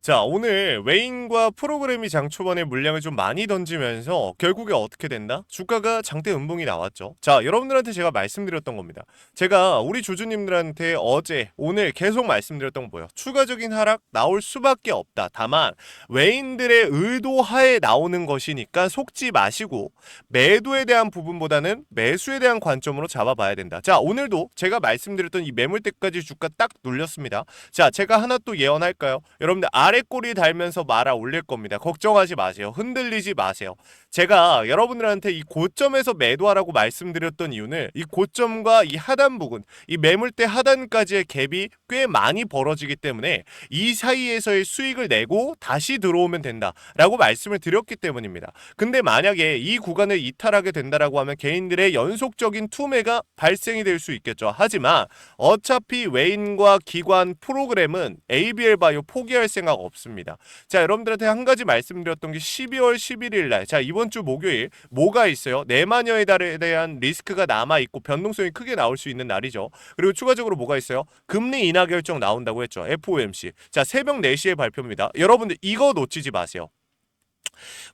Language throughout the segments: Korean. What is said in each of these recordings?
자, 오늘 웨인과 프로그램이 장 초반에 물량을 좀 많이 던지면서 결국에 어떻게 된다? 주가가 장대 음봉이 나왔죠. 자, 여러분들한테 제가 말씀드렸던 겁니다. 제가 우리 주주님들한테 어제, 오늘 계속 말씀드렸던 거 뭐예요? 추가적인 하락 나올 수밖에 없다. 다만 웨인들의 의도하에 나오는 것이니까 속지 마시고 매도에 대한 부분보다는 매수에 대한 관점으로 잡아봐야 된다. 자, 오늘도 제가 말씀드렸던 이 매물대까지 주가 딱 눌렸습니다. 자, 제가 하나 또 예언할까요? 여러분들 아래 꼬리 달면서 말아 올릴 겁니다. 걱정하지 마세요. 흔들리지 마세요. 제가 여러분들한테 이 고점에서 매도하라고 말씀드렸던 이유는 이 고점과 이 하단 부분, 이 매물대 하단까지의 갭이 꽤 많이 벌어지기 때문에 이 사이에서의 수익을 내고 다시 들어오면 된다라고 말씀을 드렸기 때문입니다. 근데 만약에 이 구간을 이탈하게 된다라고 하면 개인들의 연속적인 투매가 발생이 될 수 있겠죠. 하지만 어차피 웨인과 기관 프로그램은 ABL 바이오 포기할 생각 없습니다. 자, 여러분들한테 한 가지 말씀드렸던 게 12월 11일 날, 자, 이번 주 목요일 뭐가 있어요? 내마녀의 달에 대한 리스크가 남아있고 변동성이 크게 나올 수 있는 날이죠. 그리고 추가적으로 뭐가 있어요? 금리 인하 결정 나온다고 했죠. FOMC. 자, 새벽 4시에 발표입니다. 여러분들 이거 놓치지 마세요.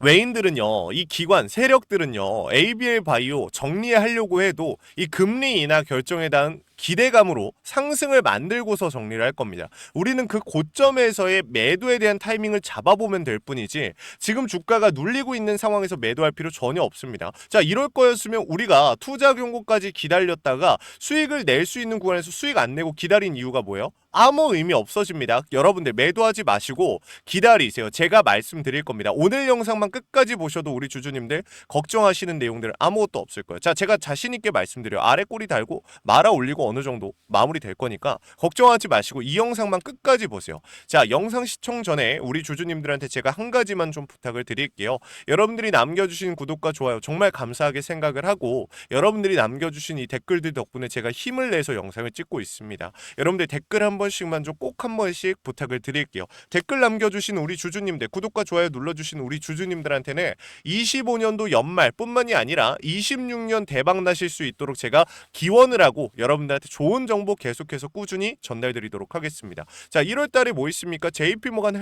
외인들은요, 이 기관 세력들은요, ABL 바이오 정리하려고 해도 이 금리 인하 결정에 대한 기대감으로 상승을 만들고서 정리를 할 겁니다. 우리는 그 고점에서의 매도에 대한 타이밍을 잡아보면 될 뿐이지 지금 주가가 눌리고 있는 상황에서 매도할 필요 전혀 없습니다. 자, 이럴 거였으면 우리가 투자 경고까지 기다렸다가 수익을 낼 수 있는 구간에서 수익 안 내고 기다린 이유가 뭐예요? 아무 의미 없어집니다. 여러분들 매도하지 마시고 기다리세요. 제가 말씀드릴 겁니다. 오늘 영상만 끝까지 보셔도 우리 주주님들 걱정하시는 내용들 아무것도 없을 거예요. 자, 제가 자신 있게 말씀드려요. 아래 꼬리 달고 말아 올리고 어느 정도 마무리 될 거니까 걱정하지 마시고 이 영상만 끝까지 보세요. 자, 영상 시청 전에 우리 주주님들한테 제가 한 가지만 좀 부탁을 드릴게요. 여러분들이 남겨주신 구독과 좋아요 정말 감사하게 생각을 하고 여러분들이 남겨주신 이 댓글들 덕분에 제가 힘을 내서 영상을 찍고 있습니다. 여러분들 댓글 한 번씩만 좀 꼭 한 번씩 부탁을 드릴게요. 댓글 남겨주신 우리 주주님들, 구독과 좋아요 눌러주신 우리 주주님들한테는 25년도 연말뿐만이 아니라 26년 대박 나실 수 있도록 제가 기원을 하고 여러분들한테 좋은 정보 계속해서 꾸준히 전달드리도록 하겠습니다. 자, 1월달에 뭐 있습니까? JP모간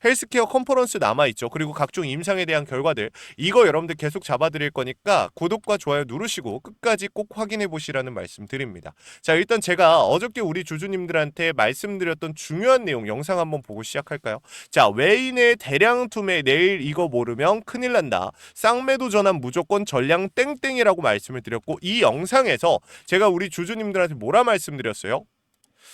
헬스케어 컨퍼런스 남아있죠. 그리고 각종 임상에 대한 결과들 이거 여러분들 계속 잡아드릴 거니까 구독과 좋아요 누르시고 끝까지 꼭 확인해 보시라는 말씀 드립니다. 자, 일단 제가 어저께 우리 주주님들한테 말씀드렸던 중요한 내용 영상 한번 보고 시작할까요? 자, 외인의 대량 투매 내일 이거 모르면 큰일 난다. 쌍매도 전환 무조건 전량 땡땡이라고 말씀을 드렸고 이 영상에서 제가 우리 주주님들한테 뭐라 말씀드렸어요?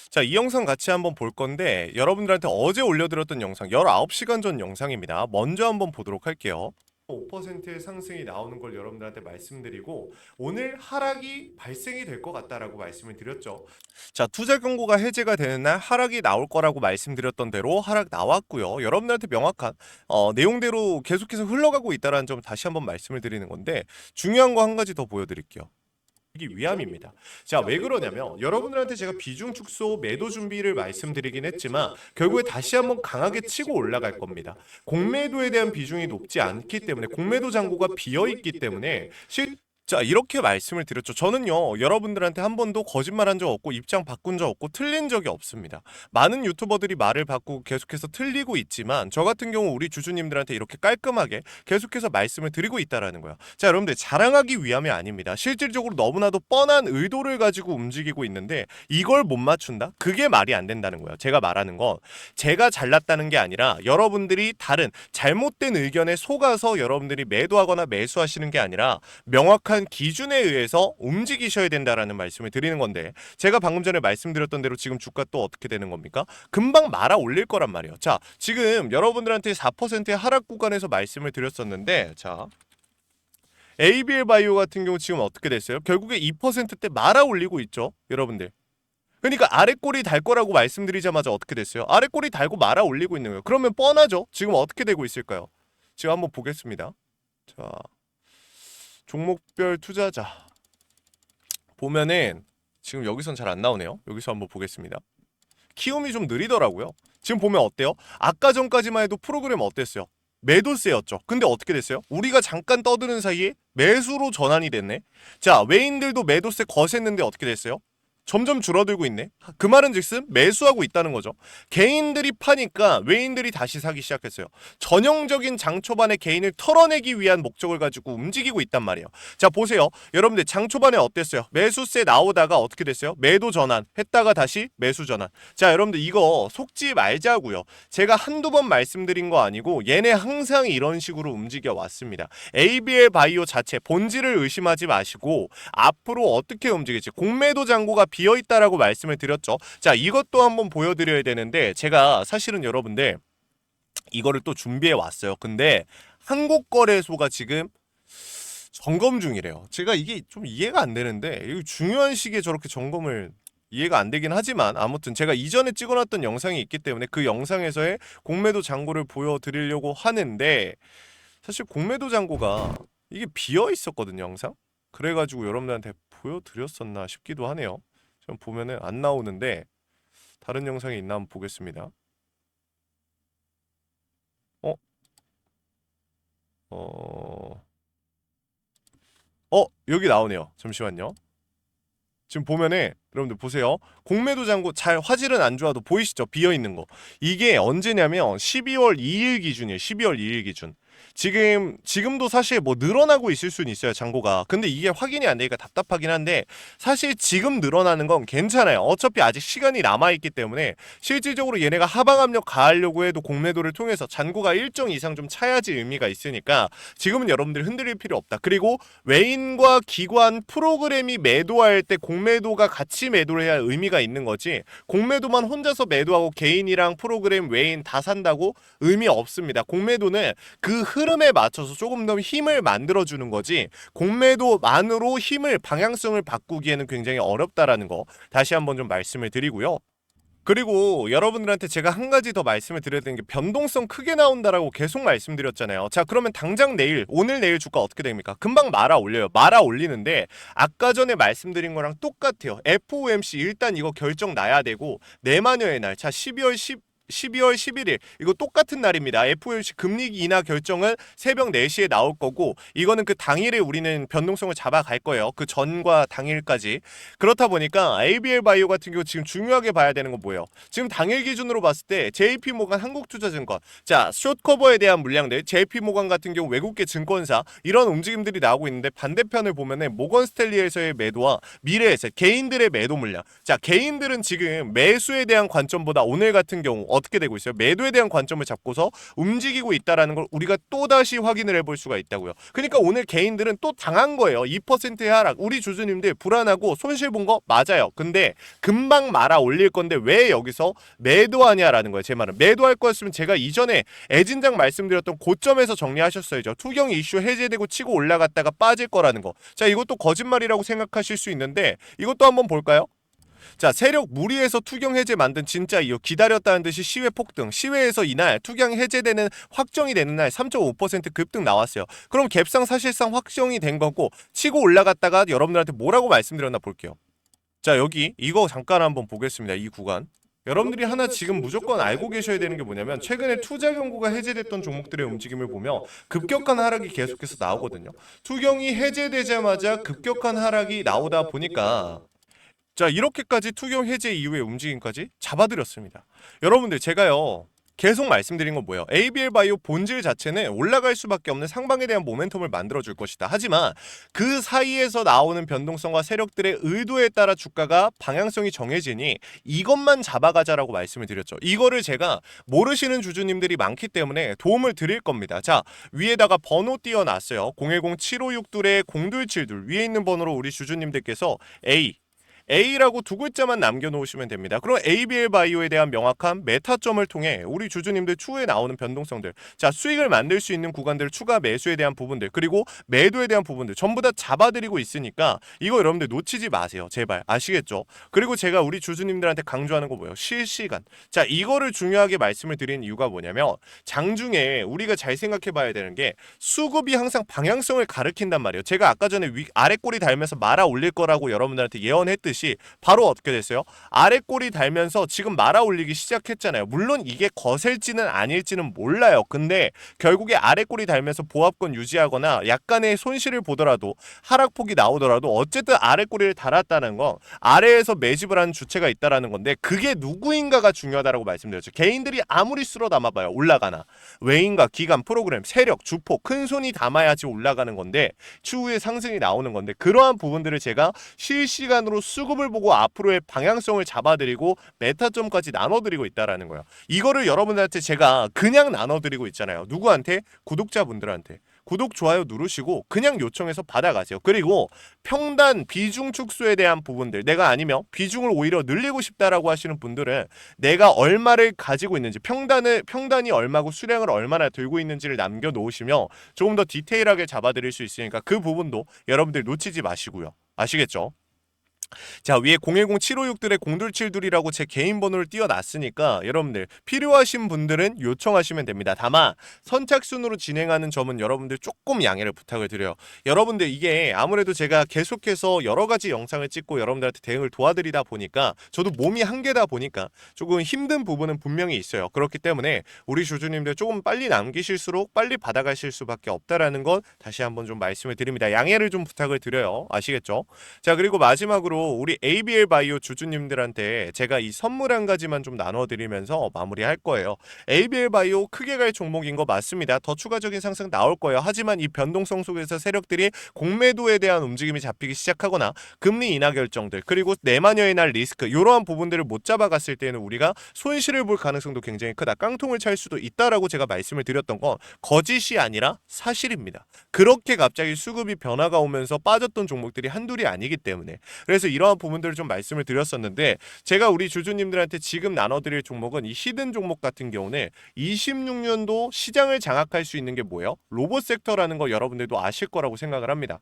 자, 이 영상 같이 한번 볼 건데 여러분들한테 어제 올려드렸던 영상 19시간 전 영상입니다. 먼저 한번 보도록 할게요. 5%의 상승이 나오는 걸 여러분들한테 말씀드리고 오늘 하락이 발생이 될 것 같다라고 말씀을 드렸죠. 자, 투자 경고가 해제가 되는 날 하락이 나올 거라고 말씀드렸던 대로 하락 나왔고요. 여러분들한테 명확한 내용대로 계속해서 흘러가고 있다는 점 다시 한번 말씀을 드리는 건데 중요한 거 한 가지 더 보여드릴게요. 이게 위험입니다. 자, 왜 그러냐면 여러분들한테 제가 비중 축소 매도 준비를 말씀드리긴 했지만 결국에 다시 한번 강하게 치고 올라갈 겁니다. 공매도에 대한 비중이 높지 않기 때문에 공매도 잔고가 비어 있기 때문에 자, 이렇게 말씀을 드렸죠. 저는요, 여러분들한테 한 번도 거짓말한 적 없고 입장 바꾼 적 없고 틀린 적이 없습니다. 많은 유튜버들이 말을 바꾸고 계속해서 틀리고 있지만 저 같은 경우 우리 주주님들한테 이렇게 깔끔하게 계속해서 말씀을 드리고 있다라는 거예요. 자, 여러분들 자랑하기 위함이 아닙니다. 실질적으로 너무나도 뻔한 의도를 가지고 움직이고 있는데 이걸 못 맞춘다? 그게 말이 안 된다는 거예요. 제가 말하는 건 제가 잘났다는 게 아니라 여러분들이 다른 잘못된 의견에 속아서 여러분들이 매도하거나 매수하시는 게 아니라 명확한 기준에 의해서 움직이셔야 된다라는 말씀을 드리는 건데 제가 방금 전에 말씀드렸던 대로 지금 주가 또 어떻게 되는 겁니까? 금방 말아 올릴 거란 말이에요. 자, 지금 여러분들한테 4%의 하락 구간에서 말씀을 드렸었는데 자, ABL 바이오 같은 경우 지금 어떻게 됐어요? 결국에 2%대 말아 올리고 있죠, 여러분들. 그러니까 아래 꼬리 달 거라고 말씀드리자마자 어떻게 됐어요? 아래 꼬리 달고 말아 올리고 있는 거예요. 그러면 뻔하죠? 지금 어떻게 되고 있을까요? 지금 한번 보겠습니다. 자, 종목별 투자자 보면은 지금 여기선 잘 안 나오네요. 여기서 한번 보겠습니다. 키움이 좀 느리더라고요. 지금 보면 어때요? 아까 전까지만 해도 프로그램 어땠어요? 매도세였죠. 근데 어떻게 됐어요? 우리가 잠깐 떠드는 사이에 매수로 전환이 됐네. 자, 외인들도 매도세 거셌는데 어떻게 됐어요? 점점 줄어들고 있네. 그 말은즉슨 매수하고 있다는 거죠. 개인들이 파니까 외인들이 다시 사기 시작했어요. 전형적인 장 초반에 개인을 털어내기 위한 목적을 가지고 움직이고 있단 말이에요. 자 보세요. 여러분들 장 초반에 어땠어요? 매수세 나오다가 어떻게 됐어요? 매도 전환 했다가 다시 매수 전환. 자 여러분들 이거 속지 말자고요. 제가 한두 번 말씀드린 거 아니고 얘네 항상 이런 식으로 움직여 왔습니다. ABL 바이오 자체 본질을 의심하지 마시고 앞으로 어떻게 움직일지 공매도 잔고가 비어있다라고 말씀을 드렸죠. 자 이것도 한번 보여드려야 되는데 제가 사실은 여러분들 이거를 또 준비해 왔어요. 근데 한국거래소가 지금 점검 중이래요. 제가 이게 좀 이해가 안 되는데 이 중요한 시기에 저렇게 점검을 이해가 안 되긴 하지만 아무튼 제가 이전에 찍어놨던 영상이 있기 때문에 그 영상에서의 공매도 잔고를 보여드리려고 하는데 사실 공매도 잔고가 이게 비어 있었거든요 영상. 그래가지고 여러분들한테 보여드렸었나 싶기도 하네요. 좀 보면은 안 나오는데 다른 영상이 있나 한번 보겠습니다. 어? 여기 나오네요. 잠시만요. 지금 보면은 여러분들 보세요. 공매도 잔고 잘 화질은 안 좋아도 보이시죠? 비어있는 거. 이게 언제냐면 12월 2일 기준이에요. 12월 2일 기준. 지금도 사실 뭐 늘어나고 있을 수는 있어요 잔고가. 근데 이게 확인이 안 되니까 답답하긴 한데 사실 지금 늘어나는 건 괜찮아요. 어차피 아직 시간이 남아있기 때문에 실질적으로 얘네가 하방 압력 가하려고 해도 공매도를 통해서 잔고가 일정 이상 좀 차야지 의미가 있으니까 지금은 여러분들 흔들릴 필요 없다. 그리고 외인과 기관 프로그램이 매도할 때 공매도가 같이 매도를 해야 의미가 있는 거지 공매도만 혼자서 매도하고 개인이랑 프로그램 외인 다 산다고 의미 없습니다. 공매도는 그 흐름에 맞춰서 조금 더 힘을 만들어주는 거지 공매도만으로 힘을 방향성을 바꾸기에는 굉장히 어렵다라는 거 다시 한번 좀 말씀을 드리고요. 그리고 여러분들한테 제가 한 가지 더 말씀을 드려야 되는 게 변동성 크게 나온다라고 계속 말씀드렸잖아요. 자 그러면 당장 내일 오늘 내일 주가 어떻게 됩니까? 금방 말아 올려요. 말아 올리는데 아까 전에 말씀드린 거랑 똑같아요. FOMC 일단 이거 결정 나야 되고 내마녀의 날 자 12월 11일 이거 똑같은 날입니다. FOMC 금리 인하 결정은 새벽 4시에 나올 거고 이거는 그 당일에 우리는 변동성을 잡아갈 거예요. 그 전과 당일까지. 그렇다 보니까 ABL 바이오 같은 경우 지금 중요하게 봐야 되는 건 뭐예요? 지금 당일 기준으로 봤을 때 JP모간 한국투자증권 자 숏커버에 대한 물량들 JP모간 같은 경우 외국계 증권사 이런 움직임들이 나오고 있는데 반대편을 보면은 모건스탠리에서의 매도와 미래에셋 개인들의 매도 물량 자 개인들은 지금 매수에 대한 관점보다 오늘 같은 경우 어떻게 되고 있어요? 매도에 대한 관점을 잡고서 움직이고 있다라는 걸 우리가 또다시 확인을 해볼 수가 있다고요. 그러니까 오늘 개인들은 또 당한 거예요. 2%의 하락. 우리 주주님들 불안하고 손실 본 거 맞아요. 근데 금방 말아 올릴 건데 왜 여기서 매도하냐라는 거예요. 제 말은 매도할 거였으면 제가 이전에 애진장 말씀드렸던 고점에서 정리하셨어야죠. 투경 이슈 해제되고 치고 올라갔다가 빠질 거라는 거. 자 이것도 거짓말이라고 생각하실 수 있는데 이것도 한번 볼까요? 자 세력 무리해서 투경 해제 만든 진짜 이유 기다렸다는 듯이 시외 폭등 시외에서 이날 투경 해제되는 확정이 되는 날 3.5% 급등 나왔어요. 그럼 갭상 사실상 확정이 된 거고 치고 올라갔다가 여러분들한테 뭐라고 말씀드렸나 볼게요. 자 여기 이거 잠깐 한번 보겠습니다. 이 구간 여러분들이 하나 지금 무조건 알고 계셔야 되는 게 뭐냐면 최근에 투자 경고가 해제됐던 종목들의 움직임을 보면 급격한 하락이 계속해서 나오거든요. 투경이 해제되자마자 급격한 하락이 나오다 보니까 자 이렇게까지 투경 해제 이후의 움직임까지 잡아드렸습니다. 여러분들 제가요 계속 말씀드린 건 뭐예요? ABL 바이오 본질 자체는 올라갈 수밖에 없는 상방에 대한 모멘텀을 만들어줄 것이다. 하지만 그 사이에서 나오는 변동성과 세력들의 의도에 따라 주가가 방향성이 정해지니 이것만 잡아가자라고 말씀을 드렸죠. 이거를 제가 모르시는 주주님들이 많기 때문에 도움을 드릴 겁니다. 자 위에다가 번호 띄워놨어요. 010-7562-0272 위에 있는 번호로 우리 주주님들께서 A라고 두 글자만 남겨놓으시면 됩니다. 그럼 ABL 바이오에 대한 명확한 메타점을 통해 우리 주주님들 추후에 나오는 변동성들 자 수익을 만들 수 있는 구간들 추가 매수에 대한 부분들 그리고 매도에 대한 부분들 전부 다 잡아드리고 있으니까 이거 여러분들 놓치지 마세요. 제발 아시겠죠? 그리고 제가 우리 주주님들한테 강조하는 거 뭐예요? 실시간 자 이거를 중요하게 말씀을 드리는 이유가 뭐냐면 장중에 우리가 잘 생각해 봐야 되는 게 수급이 항상 방향성을 가리킨단 말이에요. 제가 아까 전에 아래 꼬리 달면서 말아 올릴 거라고 여러분들한테 예언했듯이 듯이 바로 어떻게 됐어요? 아래 꼬리 달면서 지금 말아 올리기 시작했잖아요. 물론 이게 거셀지는 아닐지는 몰라요. 근데 결국에 아래 꼬리 달면서 보합권 유지하거나 약간의 손실을 보더라도 하락폭이 나오더라도 어쨌든 아래 꼬리를 달았다는 건 아래에서 매집을 하는 주체가 있다라는 건데 그게 누구인가가 중요하다라고 말씀드렸죠. 개인들이 아무리 쓸어 담아봐요. 올라가나. 외인과 기관, 프로그램, 세력, 주포, 큰 손이 담아야지 올라가는 건데 추후에 상승이 나오는 건데 그러한 부분들을 제가 실시간으로 수급을 보고 앞으로의 방향성을 잡아드리고 메타점까지 나눠드리고 있다라는 거예요. 이거를 여러분들한테 제가 그냥 나눠드리고 있잖아요. 누구한테? 구독자분들한테. 구독, 좋아요 누르시고 그냥 요청해서 받아가세요. 그리고 평단, 비중 축소에 대한 부분들 내가 아니면 비중을 오히려 늘리고 싶다라고 하시는 분들은 내가 얼마를 가지고 있는지 평단이 얼마고 수량을 얼마나 들고 있는지를 남겨놓으시면 조금 더 디테일하게 잡아드릴 수 있으니까 그 부분도 여러분들 놓치지 마시고요. 아시겠죠? 자, 위에 010-756들의 027둘이라고 제 개인 번호를 띄워놨으니까 여러분들 필요하신 분들은 요청하시면 됩니다. 다만 선착순으로 진행하는 점은 여러분들 조금 양해를 부탁을 드려요. 여러분들 이게 아무래도 제가 계속해서 여러 가지 영상을 찍고 여러분들한테 대응을 도와드리다 보니까 저도 몸이 한계다 보니까 조금 힘든 부분은 분명히 있어요. 그렇기 때문에 우리 주주님들 조금 빨리 남기실수록 빨리 받아가실 수밖에 없다라는 건 다시 한번 좀 말씀을 드립니다. 양해를 좀 부탁을 드려요. 아시겠죠? 자, 그리고 마지막으로 우리 ABL 바이오 주주님들한테 제가 이 선물 한 가지만 좀 나눠드리면서 마무리할 거예요. ABL 바이오 크게 갈 종목인 거 맞습니다. 더 추가적인 상승 나올 거예요. 하지만 이 변동성 속에서 세력들이 공매도에 대한 움직임이 잡히기 시작하거나 금리 인하 결정들 그리고 내마녀의 날 리스크 이러한 부분들을 못 잡아갔을 때는 우리가 손실을 볼 가능성도 굉장히 크다. 깡통을 찰 수도 있다라고 제가 말씀을 드렸던 건 거짓이 아니라 사실입니다. 그렇게 갑자기 수급이 변화가 오면서 빠졌던 종목들이 한둘이 아니기 때문에 그래서 이러한 부분들을 좀 말씀을 드렸었는데 제가 우리 주주님들한테 지금 나눠드릴 종목은 이 히든 종목 같은 경우는 26년도 시장을 장악할 수 있는 게 뭐예요? 로봇 섹터라는 거 여러분들도 아실 거라고 생각을 합니다.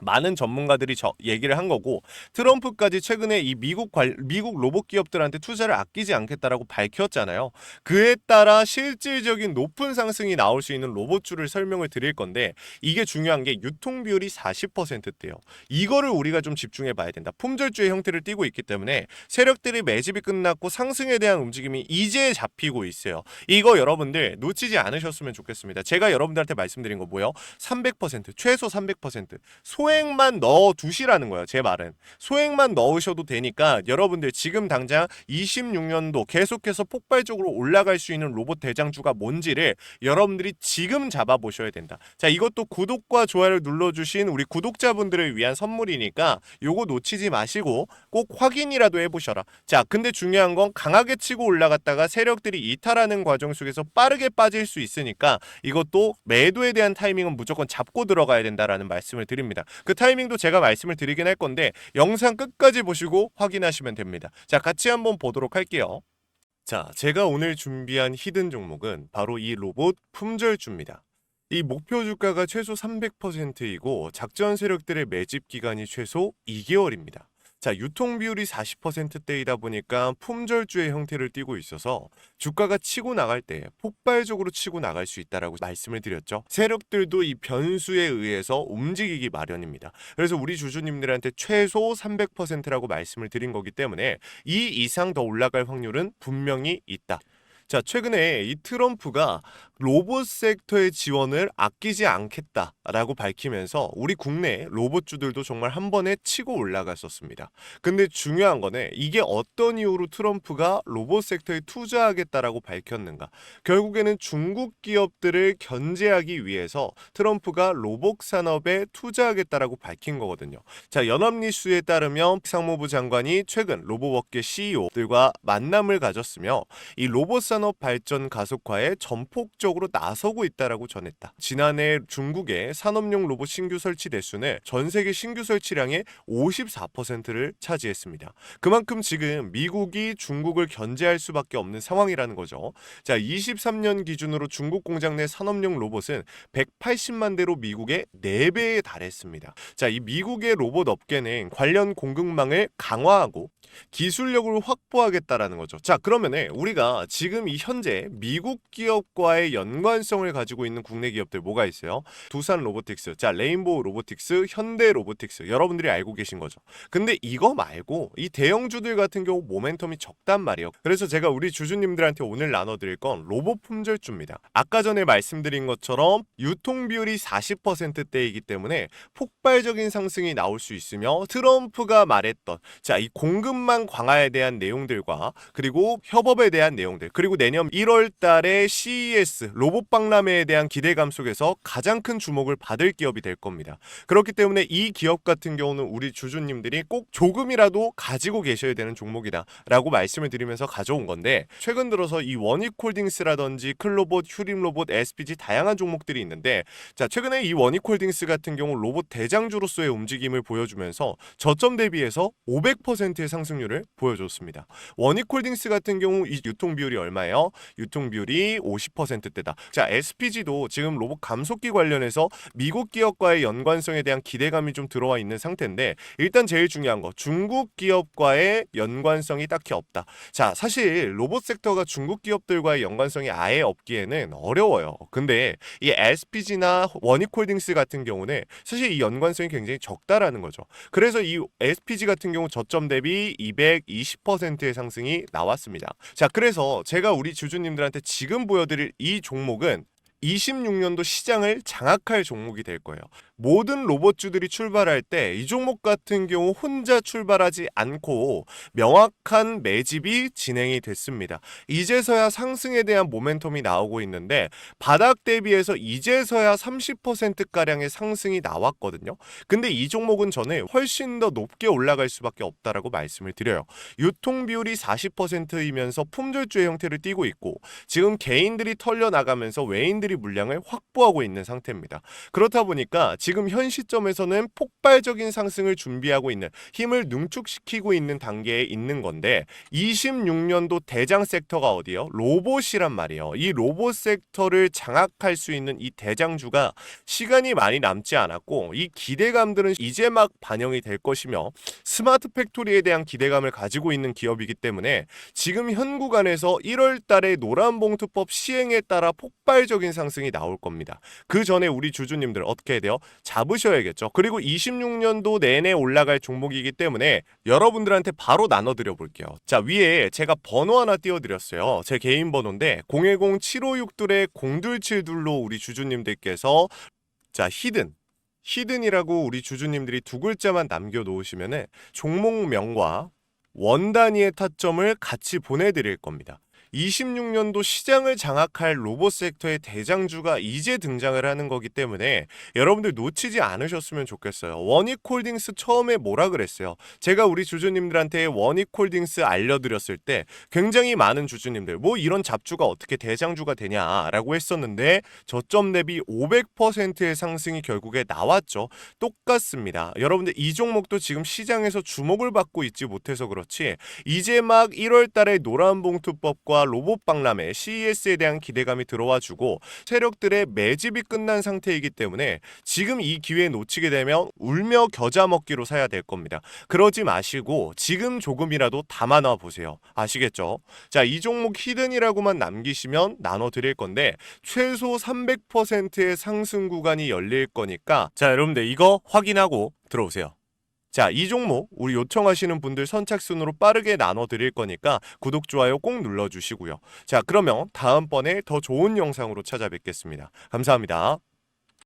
많은 전문가들이 얘기를 한 거고 트럼프까지 최근에 이 미국 로봇 기업들한테 투자를 아끼지 않겠다라고 밝혔잖아요. 그에 따라 실질적인 높은 상승이 나올 수 있는 로봇주를 설명을 드릴 건데 이게 중요한 게 유통 비율이 40%대요. 이거를 우리가 좀 집중해 봐야 된다. 품절주의 형태를 띠고 있기 때문에 세력들이 매집이 끝났고 상승에 대한 움직임이 이제 잡히고 있어요. 이거 여러분들 놓치지 않으셨으면 좋겠습니다. 제가 여러분들한테 말씀드린 거 뭐예요? 300% 최소 300% 소액만 넣어 두시라는 거예요. 제 말은 소액만 넣으셔도 되니까 여러분들 지금 당장 26년도 계속해서 폭발적으로 올라갈 수 있는 로봇 대장주가 뭔지를 여러분들이 지금 잡아보셔야 된다. 자, 이것도 구독과 좋아요를 눌러주신 우리 구독자분들을 위한 선물이니까 요거 놓치지 마시고 꼭 확인이라도 해보셔라. 자, 근데 중요한 건 강하게 치고 올라갔다가 세력들이 이탈하는 과정 속에서 빠르게 빠질 수 있으니까 이것도 매도에 대한 타이밍은 무조건 잡고 들어가야 된다라는 말씀을 드립니다. 그 타이밍도 제가 말씀을 드리긴 할 건데 영상 끝까지 보시고 확인하시면 됩니다. 자, 같이 한번 보도록 할게요. 자, 제가 오늘 준비한 히든 종목은 바로 이 로봇 품절주입니다. 이 목표 주가가 최소 300%이고 작전 세력들의 매집 기간이 최소 2개월입니다. 자, 유통 비율이 40%대이다 보니까 품절주의 형태를 띠고 있어서 주가가 치고 나갈 때 폭발적으로 치고 나갈 수 있다라고 말씀을 드렸죠. 세력들도 이 변수에 의해서 움직이기 마련입니다. 그래서 우리 주주님들한테 최소 300%라고 말씀을 드린 거기 때문에 이 이상 더 올라갈 확률은 분명히 있다. 자, 최근에 이 트럼프가 로봇 섹터의 지원을 아끼지 않겠다라고 밝히면서 우리 국내 로봇주들도 정말 한 번에 치고 올라갔었습니다. 근데 중요한 거는 이게 어떤 이유로 트럼프가 로봇 섹터에 투자하겠다라고 밝혔는가? 결국에는 중국 기업들을 견제하기 위해서 트럼프가 로봇 산업에 투자하겠다라고 밝힌 거거든요. 자, 연합뉴스에 따르면 상무부 장관이 최근 로봇업계 CEO들과 만남을 가졌으며 이 로봇 산업 발전 가속화에 전폭적으로 나서고 있다라고 전했다. 지난해 중국의 산업용 로봇 신규 설치 대수는 전 세계 신규 설치량의 54%를 차지했습니다. 그만큼 지금 미국이 중국을 견제할 수밖에 없는 상황이라는 거죠. 자, 23년 기준으로 중국 공장 내 산업용 로봇은 180만 대로 미국의 4배에 달했습니다. 자, 이 미국의 로봇 업계는 관련 공급망을 강화하고 기술력을 확보하겠다라는 거죠. 자, 그러면은 우리가 지금 이 현재 미국 기업과의 연관성을 가지고 있는 국내 기업들 뭐가 있어요? 두산 로보틱스, 자 레인보우 로보틱스, 현대 로보틱스 여러분들이 알고 계신 거죠. 근데 이거 말고 이 대형주들 같은 경우 모멘텀이 적단 말이에요. 그래서 제가 우리 주주님들한테 오늘 나눠드릴 건 로봇 품절주입니다. 아까 전에 말씀드린 것처럼 유통 비율이 40%대이기 때문에 폭발적인 상승이 나올 수 있으며 트럼프가 말했던 자 이 공급망 강화에 대한 내용들과 그리고 협업에 대한 내용들 그리고 내년 1월 달에 CES 로봇 박람회에 대한 기대감 속에서 가장 큰 주목을 받을 기업이 될 겁니다. 그렇기 때문에 이 기업 같은 경우는 우리 주주님들이 꼭 조금이라도 가지고 계셔야 되는 종목이다 라고 말씀을 드리면서 가져온 건데 최근 들어서 이 원익홀딩스라든지 클로봇, 휴림로봇, SPG 다양한 종목들이 있는데 자 최근에 이 원익홀딩스 같은 경우 로봇 대장주로서의 움직임을 보여주면서 저점 대비해서 500%의 상승률을 보여줬습니다. 원익홀딩스 같은 경우 이 유통 비율이 얼마예요? 유통 비율이 50%대다. 자 SPG도 지금 로봇 감속기 관련해서 미국 기업과의 연관성에 대한 기대감이 좀 들어와 있는 상태인데 일단 제일 중요한 거 중국 기업과의 연관성이 딱히 없다. 자 사실 로봇 섹터가 중국 기업들과의 연관성이 아예 없기에는 어려워요. 근데 이 SPG나 원익홀딩스 같은 경우는 사실 이 연관성이 굉장히 적다라는 거죠. 그래서 이 SPG 같은 경우 저점 대비 220%의 상승이 나왔습니다. 자 그래서 제가 우리 주주님들한테 지금 보여드릴 이 종목은 26년도 시장을 장악할 종목이 될 거예요. 모든 로봇주들이 출발할 때 이 종목 같은 경우 혼자 출발하지 않고 명확한 매집이 진행이 됐습니다. 이제서야 상승에 대한 모멘텀이 나오고 있는데 바닥 대비해서 이제서야 30%가량의 상승이 나왔거든요. 근데 이 종목은 저는 훨씬 더 높게 올라갈 수밖에 없다라고 말씀을 드려요. 유통 비율이 40%이면서 품절주의 형태를 띠고 있고 지금 개인들이 털려나가면서 외인들이 물량을 확보하고 있는 상태입니다. 그렇다 보니까 지금 현 시점에서는 폭발적인 상승을 준비하고 있는 힘을 능축시키고 있는 단계에 있는 건데 26년도 대장 섹터가 어디요? 로봇이란 말이에요. 이 로봇 섹터를 장악할 수 있는 이 대장주가 시간이 많이 남지 않았고 이 기대감들은 이제 막 반영이 될 것이며 스마트 팩토리에 대한 기대감을 가지고 있는 기업이기 때문에 지금 현 구간에서 1월 달에 노란봉투법 시행에 따라 폭발적인 상승이 나올 겁니다. 그 전에 우리 주주님들 어떻게 해야 돼요? 잡으셔야겠죠. 그리고 26년도 내내 올라갈 종목이기 때문에 여러분들한테 바로 나눠드려 볼게요. 자 위에 제가 번호 하나 띄워드렸어요. 제 개인 번호인데 010-7561-0272로 우리 주주님들께서 자 히든이라고 우리 주주님들이 두 글자만 남겨놓으시면 종목명과 원 단위의 타점을 같이 보내드릴 겁니다. 26년도 시장을 장악할 로봇 섹터의 대장주가 이제 등장을 하는 거기 때문에 여러분들 놓치지 않으셨으면 좋겠어요. 원익홀딩스 처음에 뭐라 그랬어요? 제가 우리 주주님들한테 원익홀딩스 알려드렸을 때 굉장히 많은 주주님들 뭐 이런 잡주가 어떻게 대장주가 되냐라고 했었는데 저점 대비 500%의 상승이 결국에 나왔죠. 똑같습니다. 여러분들 이 종목도 지금 시장에서 주목을 받고 있지 못해서 그렇지 이제 막 1월 달에 노란봉투법과 로봇 박람회 CES에 대한 기대감이 들어와주고 세력들의 매집이 끝난 상태이기 때문에 지금 이 기회에 놓치게 되면 울며 겨자 먹기로 사야 될 겁니다. 그러지 마시고 지금 조금이라도 담아놔 보세요. 아시겠죠? 자, 이 종목 히든이라고만 남기시면 나눠드릴 건데 최소 300%의 상승 구간이 열릴 거니까 자 여러분들 이거 확인하고 들어오세요. 자, 이 종목 우리 요청하시는 분들 선착순으로 빠르게 나눠드릴 거니까 구독, 좋아요 꼭 눌러주시고요. 자, 그러면 다음번에 더 좋은 영상으로 찾아뵙겠습니다. 감사합니다.